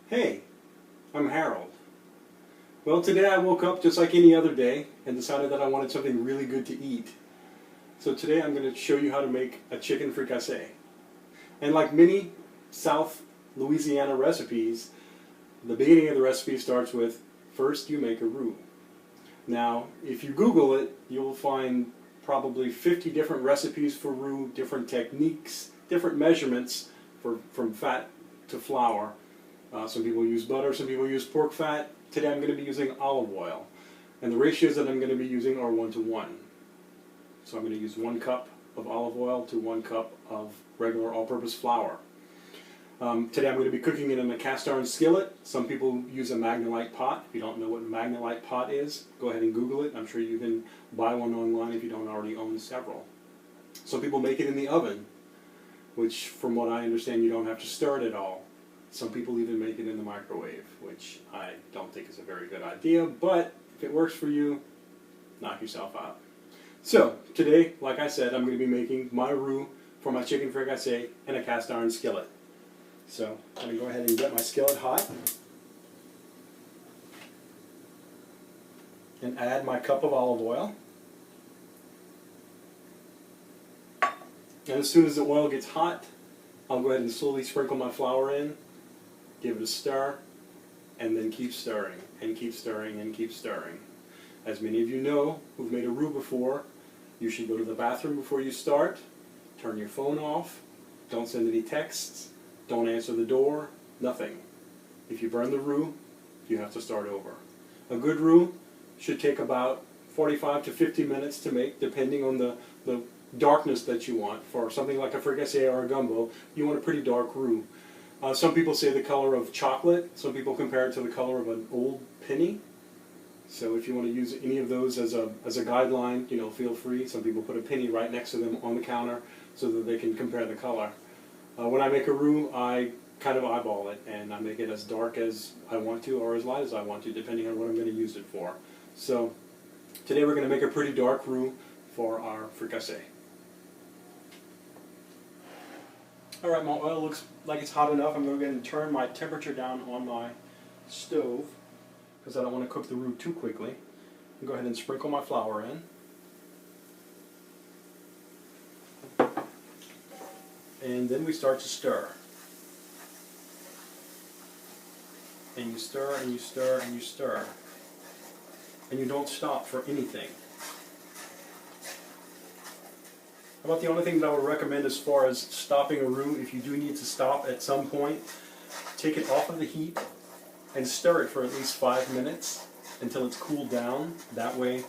Hey, I'm Harold. Well, today I woke up just like any other day and decided that I wanted something really good to eat. So today I'm going to show you how to make a chicken fricassee. And like many South Louisiana recipes, the beginning of the recipe starts with, first you make a roux. Now, if you Google it, you'll find probably 50 different recipes for roux, different techniques, different measurements from fat to flour. Some people use butter, some people use pork fat. Today I'm going to be using olive oil. And the ratios that I'm going to be using are 1 to 1. So I'm going to use 1 cup of olive oil to 1 cup of regular all-purpose flour. Today I'm going to be cooking it in a cast iron skillet. Some people use a Magnolite pot. If you don't know what a Magnolite pot is, go ahead and Google it. I'm sure you can buy one online if you don't already own several. Some people make it in the oven, which from what I understand you don't have to stir it at all. Some people even make it in the microwave, which I don't think is a very good idea, but if it works for you, knock yourself out. So, today, like I said, I'm going to be making my roux for my chicken fricassee in a cast iron skillet. So, I'm going to go ahead and get my skillet hot and add my cup of olive oil. And as soon as the oil gets hot, I'll go ahead and slowly sprinkle my flour in, give it a stir, and then keep stirring, and keep stirring, and keep stirring. As many of you know who've made a roux before, you should go to the bathroom before you start, turn your phone off, don't send any texts, don't answer the door, nothing. If you burn the roux, you have to start over. A good roux should take about 45 to 50 minutes to make, depending on the darkness that you want. For something like a fricassee or a gumbo, you want a pretty dark roux. Some people say the color of chocolate. Some people compare it to the color of an old penny. So if you want to use any of those as a guideline, feel free. Some people put a penny right next to them on the counter so that they can compare the color. When I make a roux, I kind of eyeball it, and I make it as dark as I want to or as light as I want to, depending on what I'm going to use it for. So today we're going to make a pretty dark roux for our fricassee. Alright, my oil looks like it's hot enough. I'm going to go ahead and turn my temperature down on my stove because I don't want to cook the roux too quickly. Go ahead and sprinkle my flour in. And then we start to stir. And you stir and you stir and you stir. And you don't stop for anything. About the only thing that I would recommend as far as stopping a roux, if you do need to stop at some point, take it off of the heat and stir it for at least 5 minutes until it's cooled down. That way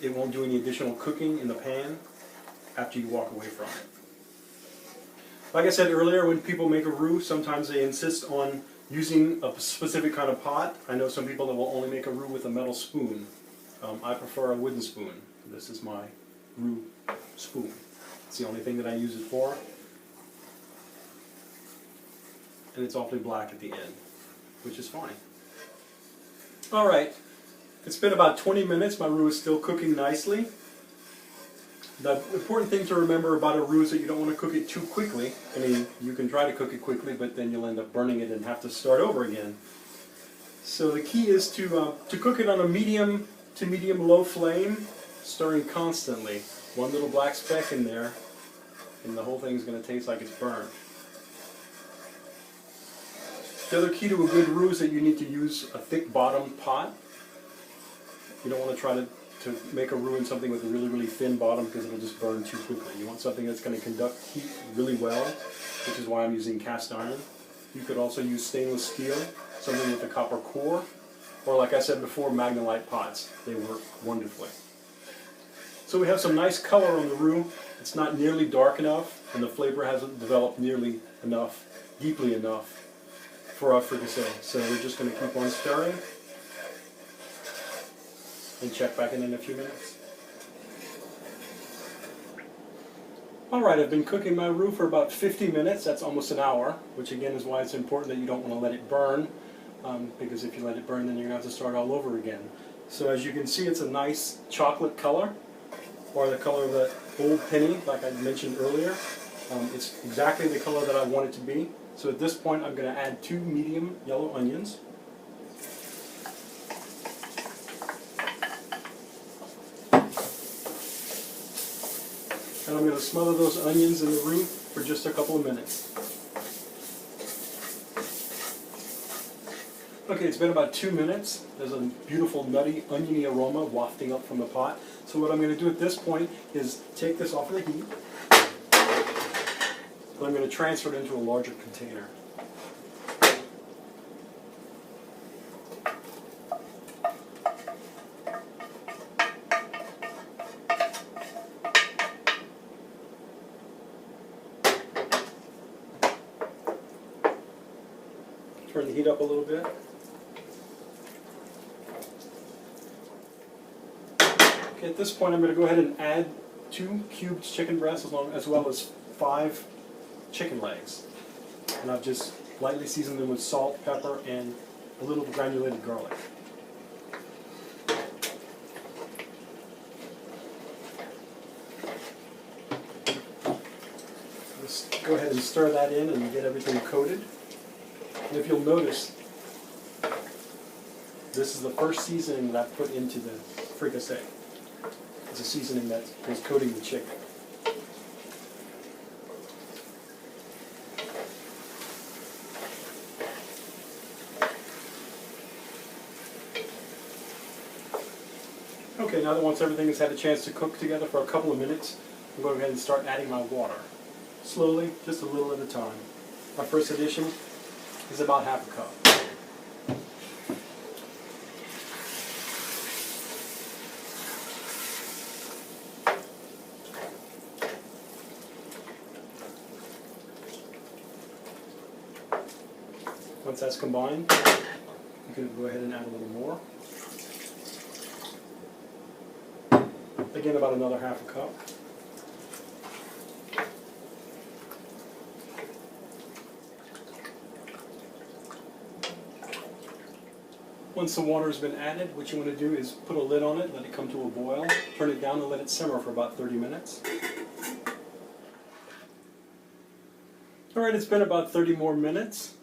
it won't do any additional cooking in the pan after you walk away from it. Like I said earlier, when people make a roux, sometimes they insist on using a specific kind of pot. I know some people that will only make a roux with a metal spoon. I prefer a wooden spoon. This is my roux spoon. It's the only thing that I use it for. And it's awfully black at the end, which is fine. Alright, it's been about 20 minutes. My roux is still cooking nicely. The important thing to remember about a roux is that you don't want to cook it too quickly. I mean, you can try to cook it quickly, but then you'll end up burning it and have to start over again. So the key is to cook it on a medium to medium-low flame, stirring constantly. One little black speck in there, and the whole thing's going to taste like it's burnt. The other key to a good roux is that you need to use a thick-bottomed pot. You don't want to try to make a roux in something with a really, really thin bottom because it'll just burn too quickly. You want something that's going to conduct heat really well, which is why I'm using cast iron. You could also use stainless steel, something with a copper core, or like I said before, Magnolite pots. They work wonderfully. So we have some nice color on the roux. It's not nearly dark enough, and the flavor hasn't developed nearly enough, deeply enough for our fricassee. So we're just going to keep on stirring and check back in a few minutes. Alright, I've been cooking my roux for about 50 minutes. That's almost an hour, which again is why it's important that you don't want to let it burn, because if you let it burn, then you're going to have to start all over again. So as you can see, it's a nice chocolate color, or the color of the old penny, like I mentioned earlier. It's exactly the color that I want it to be. So at this point I'm going to add 2 medium yellow onions. And I'm going to smother those onions in the roux for just a couple of minutes. Okay, it's been about 2 minutes. There's a beautiful nutty, oniony aroma wafting up from the pot. So what I'm going to do at this point is take this off of the heat. And I'm going to transfer it into a larger container. Turn the heat up a little bit. Okay, at this point I'm going to go ahead and add 2 cubed chicken breasts as well as 5 chicken legs. And I've just lightly seasoned them with salt, pepper, and a little granulated garlic. Just go ahead and stir that in and get everything coated. And if you'll notice, this is the first seasoning that I've put into the fricassee. It's a seasoning that is coating the chicken. Okay, now that once everything has had a chance to cook together for a couple of minutes, I'm going to go ahead and start adding my water. Slowly, just a little at a time. My first addition is about half a cup. Once that's combined, you can go ahead and add a little more. Again, about another half a cup. Once the water has been added, what you want to do is put a lid on it, let it come to a boil, turn it down and let it simmer for about 30 minutes. Alright, it's been about 30 more minutes,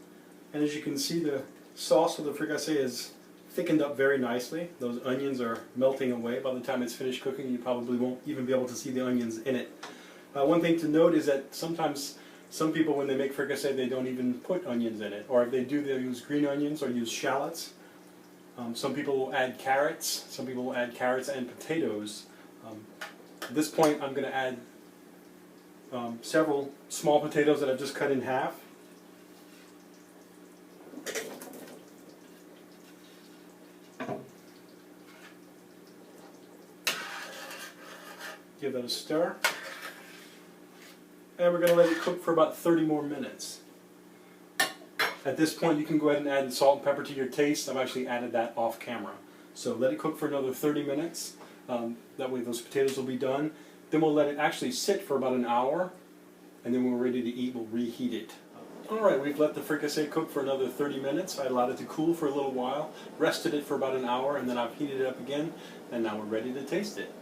and as you can see, the sauce for the fricassee is thickened up very nicely. Those onions are melting away. By the time it's finished cooking, you probably won't even be able to see the onions in it. One thing to note is that sometimes some people, when they make fricassee, they don't even put onions in it, or if they do, they'll use green onions or use shallots. Some people will add carrots. Some people will add carrots and potatoes. At this point, I'm going to add several small potatoes that I've just cut in half. Give that a stir. And we're going to let it cook for about 30 more minutes. At this point, you can go ahead and add salt and pepper to your taste. I've actually added that off camera. So let it cook for another 30 minutes. That way those potatoes will be done. Then we'll let it actually sit for about an hour. And then when we're ready to eat, we'll reheat it. Alright, we've let the fricassee cook for another 30 minutes. I allowed it to cool for a little while, rested it for about an hour, and then I've heated it up again. And now we're ready to taste it.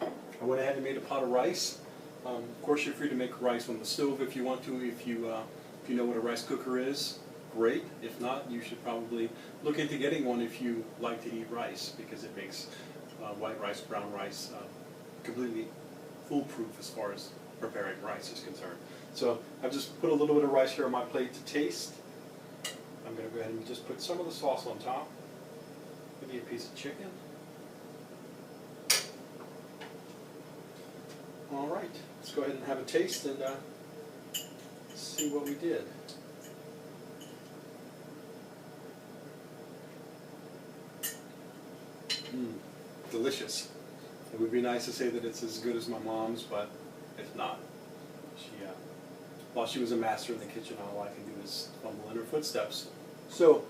I went ahead and made a pot of rice. Of course, you're free to make rice on the stove if you want to. If you know what a rice cooker is, great. If not, you should probably look into getting one if you like to eat rice, because it makes white rice, brown rice completely foolproof as far as preparing rice is concerned. So I've just put a little bit of rice here on my plate to taste. I'm going to go ahead and just put some of the sauce on top. Maybe a piece of chicken. All right, let's go ahead and have a taste and see what we did. Delicious. It would be nice to say that it's as good as my mom's, but it's not. While she was a master in the kitchen, all I can do is fumble in her footsteps. So,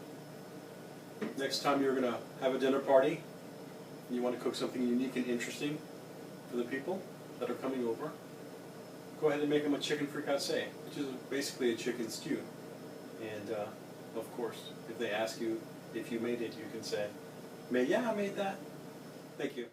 next time you're going to have a dinner party, and you want to cook something unique and interesting for the people that are coming over, go ahead and make them a chicken fricassee, which is basically a chicken stew. And of course, if they ask you if you made it, you can say, yeah, I made that. Thank you.